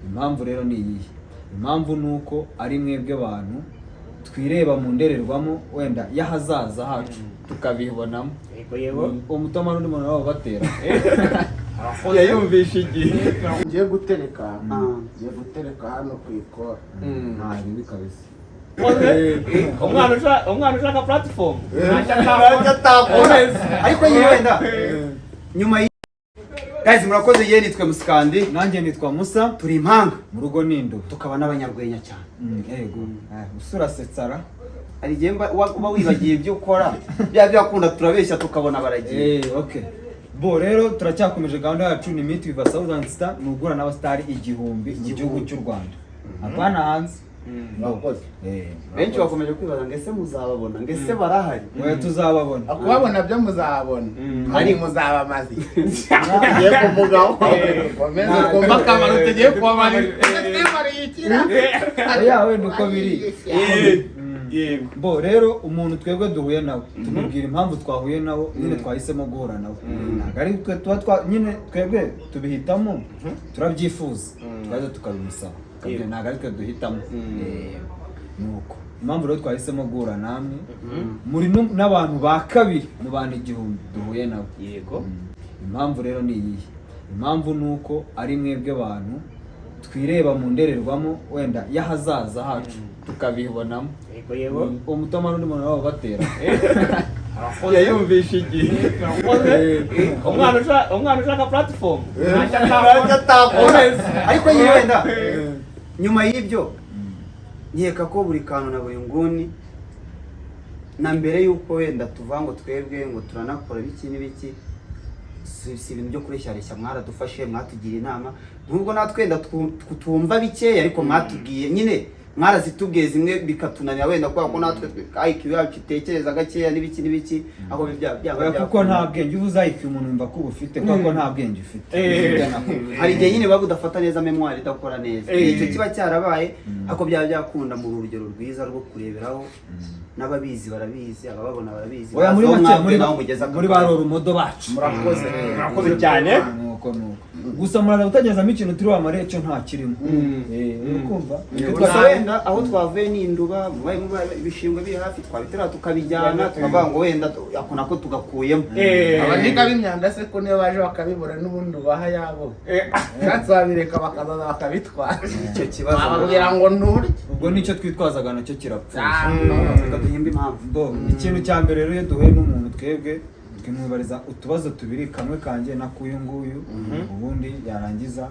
impamvu rero ni iyi. Impamvu nuko ari mwebwe abantu twireba mu ndorerwamo wenda y'ahazaza hacu tukabibonamo. Yego Umutoma n'undi muntu wabo batera yayumvisha igihe ngiye gutereka hano ku ikora nta bibi kabisa. umwana ushaka platform ariko wenda nyuma guys murakoze ye nitwe Musikandi Nanjye nitwa Musa, turi impanga mu rugo nindo tukaba n'abanyarwenya cyane. yego usura setsara Hari igihe uba wibagiye ibyo ukora bya byakunda turabeshya tukabona baragiye. okay. Bo rero turacyakomeje gahunda yacu ni Meet with a Southern Star, nugura n'abastari igihumbi mu gihugu cy'u Rwanda. Apana hanze. Benshi bakomeje kwibaza ngese muzababona ngese barahari. Oya tuzababona. akubabona byo muzabona hari muzabamazi ngiye kumugaho komeza kumva kamaro tugiye kubamara twimariye Oya wenda uko biri. Bo rero umuntu twebwe duhuye nawe tumubwira impamvu twahuye nawe nyine twahisemo guhura nawe. Ntabwo ari twe tuba nyine twebwe tubihitamo turabyifuza twaje tukabimusaba. Ntabwo ari twe duhitamo. Nuko impamvu rero twahisemo guhura namwe muri n'abantu ba kabiri mu bantu igihumbi duhuye nawe. yego Impamvu rero ni iyi. Impamvu nuko ari mwebwe abantu twireba mu ndorerwamo wenda y'ahazaza hacu tukabibonamo. yego Umutoma n'undi muntu wabo batera yayumvisha igihe umwana ushaka platform Ariko wenda nyuma y'ibyo nkeka ko buri kantu na buri nguni na mbere yuko wenda tuvuga ngo twebwe ngo turanakora biki n'ibiki si ibintu byo kureshyareshya mwaradufashe mwatugira inama nubwo natwe wenda twumva bikeya ariko mwatubwiye nyine mwarazitubwiye zimwe bikatunanira wenda kubera ko natwe IQ yacu itekereza gakeya n'ibiki aho byaba kuko nta bwenge uvuze IQ umuntu yumva ko ufite kuko nta bwenge ufite. hari igihe nyine baba udafata neza memoire idakora neza icyo kiba cyarabaye ako byaba byakunda mu rugero rwiza rwo kureberaho n'ababizi barabizi abababona barabizi. Oya muri muri ba Rumodo bacu murakoze cyane nuko gusa muraza gutagezamo ikintu turi wamare cyo nta kirimo. Ukumva wenda aho twavuye n'induba ibishingwe biri hafi twabitera tukabijyana tukavuga ngo wenda ako nako tugakuyemo. abaniga b'imyanda se ko niyo baje bakabibura n'ubundi ubaha yabo babireka bakazaza bakabitwara icyo kibazo bababwira ngo nturye ubwo nicyo twitwazaga nacyo kirapfa. duhimba impamvu. Ikintu cya mbere rero iyo duhuye n'umuntu twebwe twimwibariza utubazo tubiri, kamwe kanjye nakuyu nguyu ubundi yarangiza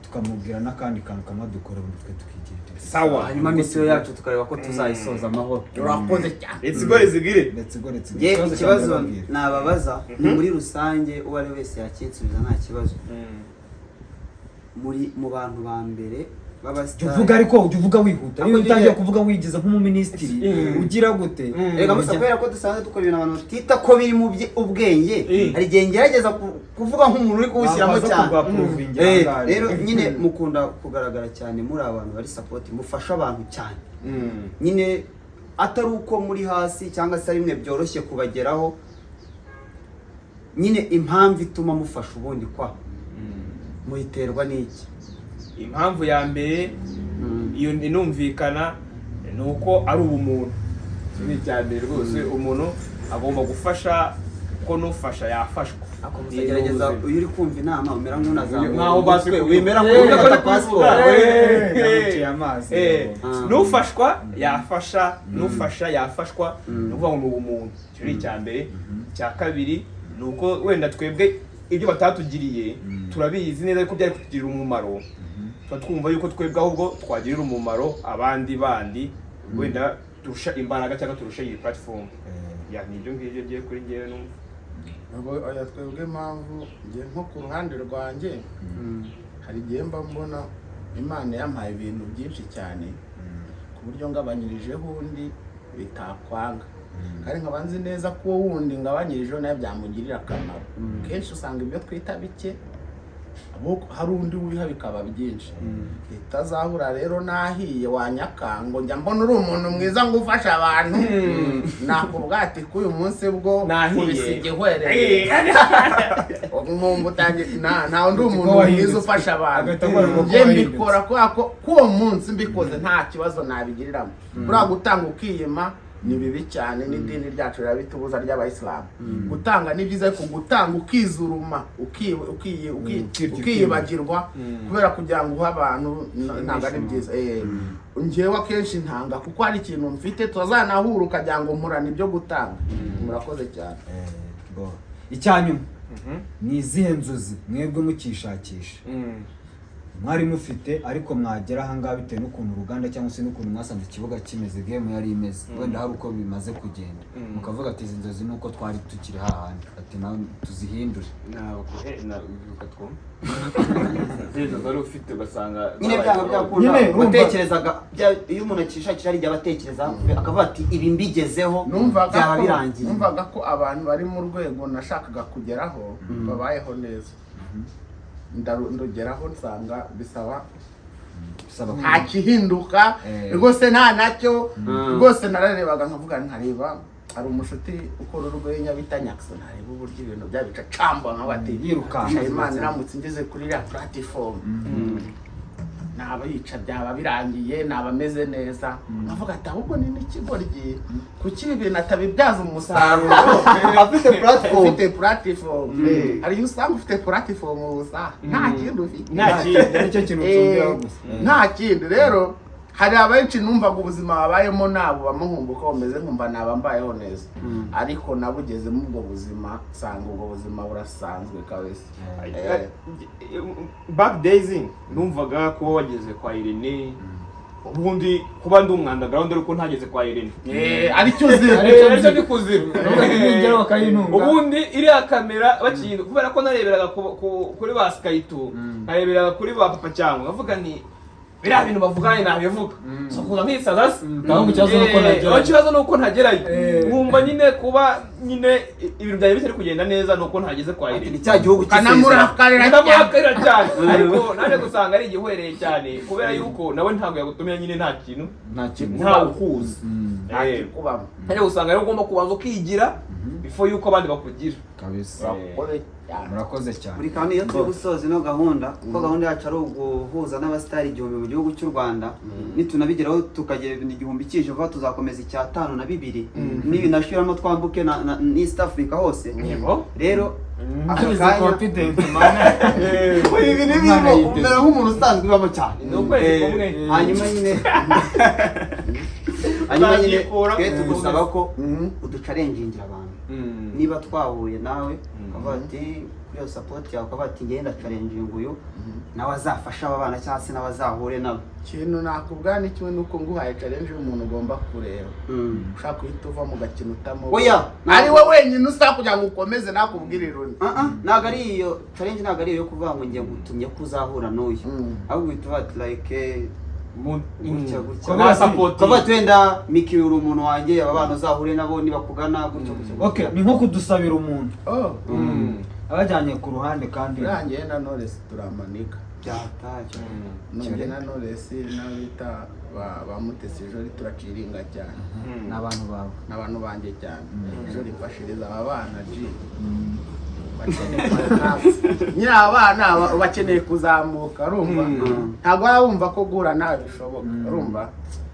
tukamubwira n'akandi kantu kamwe dukora muri twe tukigendera. sawa hanyuma misiyo yacu tukareba ko tuzayisoza amahoro. urakoze cyane. let's go izigire ikibazo nababaza ni muri rusange uwo ari wese yakinsubiza nta kibazo. Mu bantu ba mbere uvuga ariko uvuga wihuta iyo utangiye kuvuga wigize nk'umuministiri ugira gute. Rega musa kubera ko dusanzwe dukora ibintu abantu tita ko biri mu ubwenge hari igihe ngerageza kuvuga nk'umuntu uri kuwushyiramo cyane. Rero nyine mukunda kugaragara cyane muri abantu bari support mufasha abantu cyane nyine atari uko muri hasi cyangwa se rimwe byoroshye kubageraho nyine impamvu ituma mufasha ubundi kwa muhiterwa n'iki? impamvu ya mbere iyo inumvikana nuko ari ubumuntu. Kimwe cya mbere rwose umuntu agomba gufasha ko nufasha yafashwa. Akomugerageza uyu uri kumva inama umera nk'unazamuye nkaho baswe wimera nk'ufata passport nufashwa yafasha nufasha yafashwa nuvuga ngo ubumuntu. Cyo ni cya mbere. Cya kabiri nuko wenda twebwe ibyo batatugiriye turabizi neza ko byari kutugirira umumaro. Twumva yuko twebwe ahubwo twagirira umumaro abandi wenda turusha imbaraga cyangwa turusha iyi platform. Nibyo ngibyo giye kuri ngewe ubwo oya twebwe impamvu ngiye nko ku ruhande rwanjye hari igihe mba mbona Imana yampaye ibintu byinshi cyane ku buryo ngabanyirijeho undi bitakwanga kandi nkaba nzi neza ko wundi ngabanyirijeho nayo byamugirira akamaro. Kenshi usanga ibyo twita bike hari undi wiha bikaba byinshi itazahura rero nahiye wanyakango njya mbona uri umuntu mwiza ngo ufasha abantu nakubwira ati ko uyu munsi bwo kubisige hwereye nkumva utangiye nta undi umuntu mwiza ufasha abantu njye mbikora kubera ko uwo munsi mbikoze nta kibazo nabigiriramo buriya gutanga ukiyima ni bibi cyane n'idini ryacu rirabitubuza ry'abayisilamu gutanga ni byiza ariko gutanga ukizuruma ukiyibagirwa kubera kugira ngo uhe abantu ntabwo ari byiza njyewe akenshi ntanga kuko hari ikintu mfite tuzanahura ukagira ngo mpurane ibyo gutanga murakoze cyane icyanyuma ni izihe nzozi mwebwe mukishakisha mwari mufite ariko mwagera ahangaha bitewe n'ukuntu uruganda cyangwa se n'ukuntu mwasanze ikibuga kimeze game yari imeze wenda hari uko bimaze kugenda mukavuga ati izi nzozi nuko twari tukiri hahandi ati nawe tuzihindure nyine byanga byakunda batekerezaga iyo umuntu akishakisha ari abatekereza akavuga ati ibi mbigezeho byaba birangiye numvaga ko abantu bari mu rwego nashakaga kugeraho babayeho neza ndugeraho nsanga bisaba nta kihinduka rwose nta nacyo rwose nararebaga nkareba hari umushuti ukora urwenya bita Jackson areba uburyo ibintu byabica camba nkabati yirukanka Imana iramutse ngeze kuri ya platform naba yica byaba birangiye naba meze neza navuga ati ahubwo ni n'ikigoryi kuki ibintu atabibyaza umusaruro afite platform ari usanga ufite platform ubusa nta kintu ufite nicyo kintu utumbira gusa nta kintu rero hari abenshi numvaga ubuzima babayemo nabo bamuhumba uko bameze nkumva naba mbayeho neza ariko nabugeze mu ubwo buzima nsanga ubwo buzima burasanzwe kabisa back days numvaga ko wageze kwa Irene ubundi kuba ndi umwanda ground ariko ntageze kwa Irene aricyo zira aricyo ndikuzira ubundi iriya kamera bakintu kubera ko nareberaga kuri ba Skyto nareberaga kuri ba Papa cyangwa ngavuga ni biriya bintu bavuganye nabivuga so kuza nkisaza naho ikibazo nuko ntagerayo nkumva nyine kuba nyine ibintu byaje bitari kugenda neza nuko ntageze kwa Irene cya gihugu kanamurakarira cyane ariko naje gusanga ari igihwereye cyane kubera yuko nawe ntabwo yagutumira nyine nta kintu nta ukuza kubamo naje gusanga rero ugomba kubanza ukigira before yuko abandi bakugira kabisa murakoze cyane buri kandi iyo turi gusoza ino gahunda kuko gahunda yacu ari uguhuza n'abasitari 1000 mu gihugu cy'u Rwanda nitunabigeraho tukagera 1000 kije vuba tuzakomeza icya 5 na 2 nibi nashiramo twambuke na East Africa hose rero akakanya confident mana ibi ni bimo umera nk'umuntu usanzwe bamo cyane hanyuma nyine twe tugusaba ko uducalengingira abantu niba twahuye nawe ukavuga ati kuri iyo support yawe ukavuga ati ngenda challenging uyu nawe azafasha aba bana cyangwa se nawe azahure nabo ikintu nakubwira ni kimwe nuko nguhaye challenge y'umuntu ugomba kureba ushaka kuhita uva mu gakino utamo oya ari we wenyine usaba kugira ngo ukomeze nakubwire ironi ntabwo ari iyo challenge ntabwo ari iyo kuvuga ngo ngiye gutumye kuzahura n'uyu ahubwo uhita like kuba twenda mikirura umuntu wanjye aba bana uzahure nabo nibakugana gutyo okay ni nko kudusabira umuntu abajyanye ku ruhande kandi rangiye na Knowless turamanika byataje none na Knowless n'abita ba Mutesi Jolly turaciringa cyane n'abantu bawe n'abantu banjye cyane Jolly mfashiriza aba bana ji nyine abana bakeneye kuzamuka urumva ntabwo wumva ko guhura nawe bishoboka urumva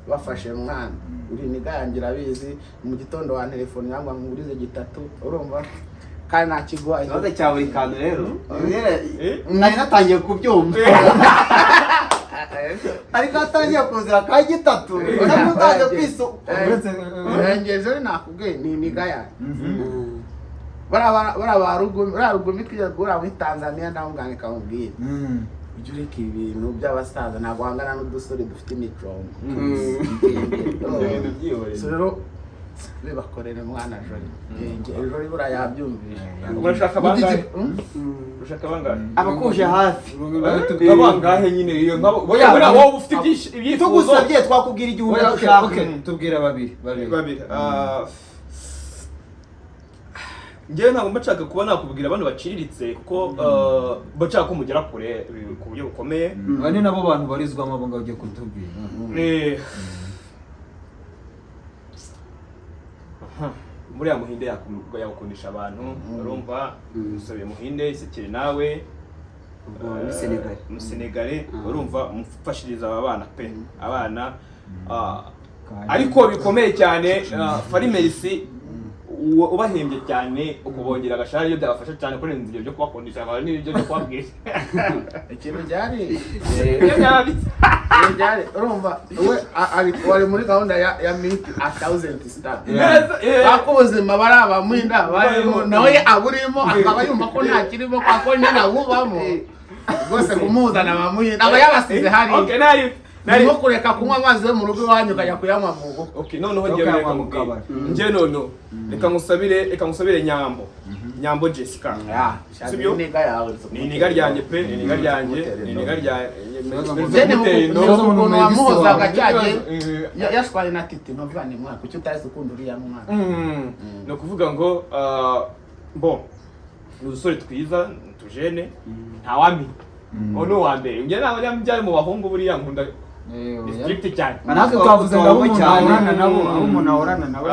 bafashe mwana uri nigangira abizi mu gitondo wa telefone cyangwa ngurize gitatu urumva kandi nta kigwaye ikibazo cya buri kantu rero nari natangiye kubyumva ariko atangiye kuzira ka gitatu ntabwo utaje kwiso ngejeje nakubwiye ni nigaya bararugumi twijya guhura muri Tanzania ndamugane kamubwira ujye ureka ibintu by'abasaza ntabwo hangana n'udusore dufite imicongo rero bibakorera mwana Jolly buriya yabyumvise urashaka bangahe abakuje hafi abangahe nyine iyo nkabo wowe ufite ibyifuzo tugusabye twakubwira igihumbi dushaka tubwira babiri njyewe ntabwo mba nshaka kuba nakubwira abantu baciriritse kuko mba nshaka ko mugera kure ku buryo bukomeye. aba ni nabo bantu barizwamo abo ngabo ugiye kutubwira. Muriya Muhinde yakukundisha abantu urumva umusabye Muhinde isekere nawe Mu Senegale urumva umufashiriza aba bana pe abana ariko bikomeye cyane Farimerisi ubahembye cyane ukubongera agashara iyo byabafasha cyane kurenza ibyo byo kubakundisha abantu n'ibyo byo kubabwira ikintu byari byari urumva we wari muri gahunda ya meet 1000 star bakubuzima bari abamuhinda barimo nawe aburimo akaba yumva ko nta kirimo kwako nyine abubamo rwose kumuzana abamuhinda aba yabasize hari narimo kureka kunywa amazi yo mu rugo iwanyu ukajya kuyanywa mu rugo. Okay, noneho ngiye reka mukabara ngiye noneho reka ngusabire Nyambo Jessica. Sibyo ni niga ryanjye pe ni niga ryanjye umuntu wamuhozaga cyaje yashwaye na titi ntuvane mwana kuki utazi ukunda uriya mwana. No kuvuga ngo udusore twiza tujene ntawami ono wa mbere ngiye nawe byari mu bahungu buriya nkunda district cyane natwe twavuze ngo abo umuntu ahorana nabo abo umuntu ahorana nawe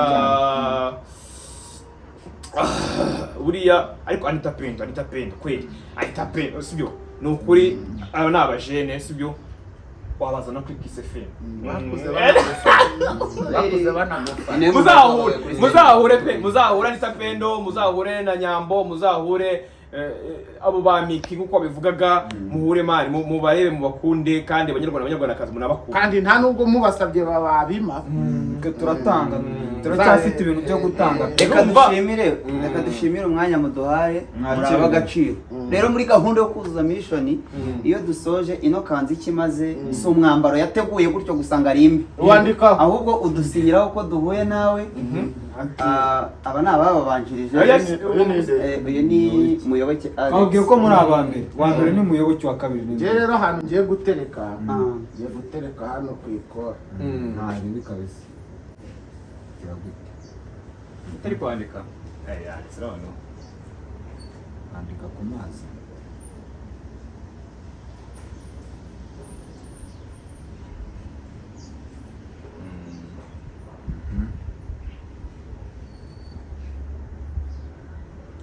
buriya ariko Anita Pendo kweli Anita Pendo sibyo ni ukuri aba ni abajene sibyo wabazana kuri Kiss FM bakuze banagufa muzahure Anita Pendo muzahure na Nyambo muzahure abo ba Miki nkuko bivugaga muhure mari mubarebe mubakunde kandi abanyarwandakazi munabakunda kandi nta nubwo mubasabye babima turatanga turacyafite ibintu byo gutanga. Reka dushimire umwanya muduhaye muraba agaciro. Rero muri gahunda yo kuzuza mission iyo dusoje ino kanzi kimaze si umwambaro yateguye gutyo gusanga rimbi wandika ahubwo udusinyiraho ko duhuye nawe. Aba ni ababanjirije uyu ni Muyoboke ababwiye ko muri abambere wa mbere ni Muyoboke wa kabiri ni je rero hano ngiye gutereka hano ku ikora nta kabisa utari kwandika no andika ku mazi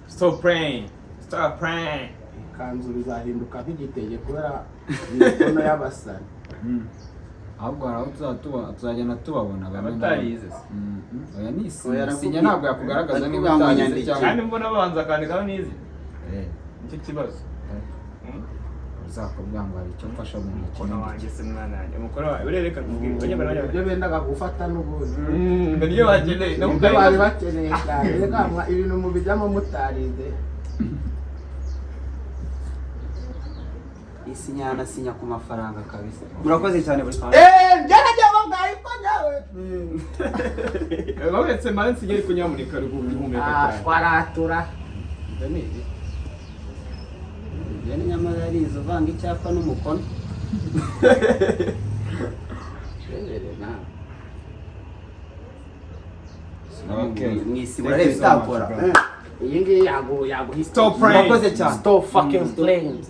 Stop praying. Kanzu bizahinduka nk'igitege kubera imikono y'abasani. ahubwo hari aho tuzagenda tubabona abatarize oya nisinya ntabwo yakugaragaza niba utarize cyangwa kandi mbona babanza akandikaho nizi nicyo kibazo uzakubwira ngo hari icyo mfasha mu mukono wanjye se mwana wanjye umukoro wawe urereka kubwira ibyo bendaga gufata n'ubundi niyo bakeneye nubwo bari bakeneye cyane reka ibintu mubijyamo mutarize isinyana sinya ku mafaranga kabisa. Murakoze cyane buri kantu. Byarajya bangaye ko nawe. Babetse mansi ngeri kunyamunika rugumeka cyane. Twaratura. Ndaniye. Yene nyamara ari izo vanga icyapa n'umukono. Okay. Mwisibura bitakora. Iyi ngiyi yago Stop praying. Stop fucking playing.